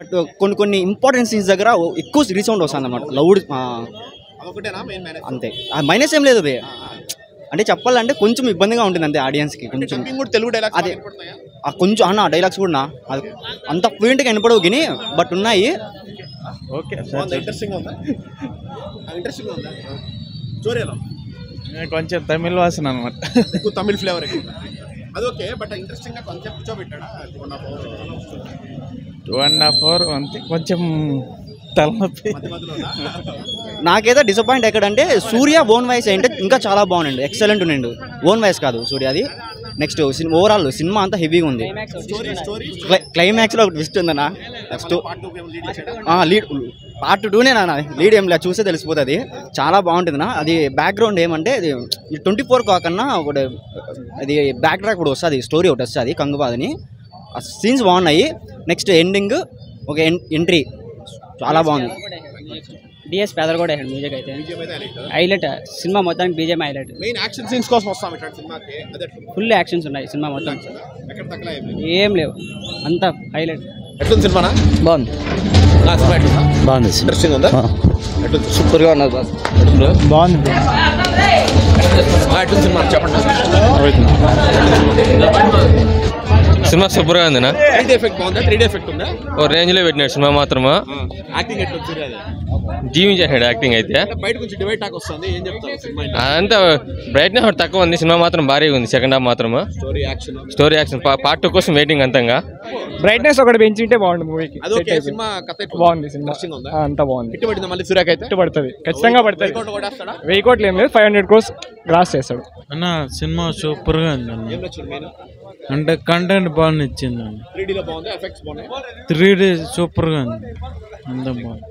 But కొన్ని important scenes దగ్గర ఎక్కువ రీసౌండ్ వస్తుంది అన్నమాట, లౌడ్ అంతే. మైనస్ ఏం లేదు బే, అంటే చెప్పాలంటే కొంచెం ఇబ్బందిగా ఉంటుంది అంతే ఆడియన్స్కి. కొంచెం అదే కొంచెం అన్న డైలాగ్స్ కూడా అది అంత ఫ్లూయెంట్గా వినపడవు కానీ బట్ ఉన్నాయి. ఓకే కొంచెం తమిళ్ వాసన అనమాట, తమిళ్ ఫ్లేవర్ అది ఓకే. బట్ ఇంట్రెస్టింగ్ గా కాన్సెప్ట్ కూర్చోబెట్టాడా 2.5 hours అంతే, కొంచెం తలనొప్పి. నాకైతే డిసప్పాయింట్ ఎక్కడంటే సూర్య ఓన్ వాయిస్ అంటే ఇంకా చాలా బాగుండండి, ఎక్సలెంట్ ఉండండి. ఓన్ వాయిస్ కాదు సూర్య అది. నెక్స్ట్ ఓవరాల్ సినిమా అంతా హెవీగా ఉంది. క్లైమాక్స్లో ఒక ట్విస్ట్ ఉందన్న, లీడ్ పార్ట్ 2నే నాన్న, లీడ్ ఏం లేదు చూస్తే తెలిసిపోతుంది. చాలా బాగుంటుంది నా. అది బ్యాక్గ్రౌండ్ ఏమంటే ఇది 24 కాకన్నా ఒకటి అది బ్యాక్ ట్రాక్ కూడా వస్తుంది, స్టోరీ ఒకటి వస్తుంది కంగుబాదని. ఆ సీన్స్ బాగున్నాయి. నెక్స్ట్ ఎండింగ్ ఒక ఎంట్రీ చాలా బాగుంది. డిఎస్ పేదలు కూడా మ్యూజిక్ అయితే హైలైట్, సినిమా మొత్తానికి BJM highlight. Main action scenes కోసం వస్తాం ఇట్లాంటి సినిమాకి, అదే ఫుల్ యాక్షన్స్ ఉన్నాయి సినిమా మొత్తం, ఏం లేవు అంతా హైలైట్. ఎట్లుంది సినిమానా? బాగుంది బాగుంది, ఇంట్రెస్టింగ్ ఉందా? సూపర్గా ఉన్నది బాగుంది. ఎట్లుంది సినిమా చెప్పండి. సినిమా సూపర్గా ఉందినా. 3D ఎఫెక్ట్ బాగుందా? 3D ఎఫెక్ట్ ఉందా? ఓ రేంజ్లో పెట్టినాడు సినిమా మాత్రము. యాక్టింగ్ ఎట్లా సూర్య? జీవించేసాడు యాక్టింగ్ అయితే. బయట కొంచెం డివైడ్ టాక్ వస్తుంది, ఏం చెప్తారు సినిమా? అదంతా బ్రైట్నెస్ ఒకటి తక్కువ ఉంది, సినిమా మాత్రం భారీగా ఉంది. సెకండ్ హాఫ్ మాత్రము స్టోరీ యాక్షన్ పార్ట్ 2 కోసం వెయిటింగ్ అంతంగా. బ్రైట్నెస్ ఒకటి పెంచుంటే బాగుంది మూవీకి. అదొకే సినిమా కథ బాగుంది, సినిమా అంతా బాగుంది. ఇట్టుబడింది మళ్ళీ సూర్యకి అయితే పడుతుంది, ఖచ్చితంగా పడుతుంది. 1000 కోట్లు ఏం లేదు, 500 crores గ్రాస్ చేస్తాడు అన్న. సినిమా సూపర్గా ఉంది అన్న, ఏం నచ్చింది మెయిన్? అంటే కంటెంట్ బాగా నచ్చింది అన్న. 3D లో బాగుంది, ఎఫెక్ట్స్ బాగున్నాయి. 3D సూపర్గా ఉంది, అంతా బాగుంది.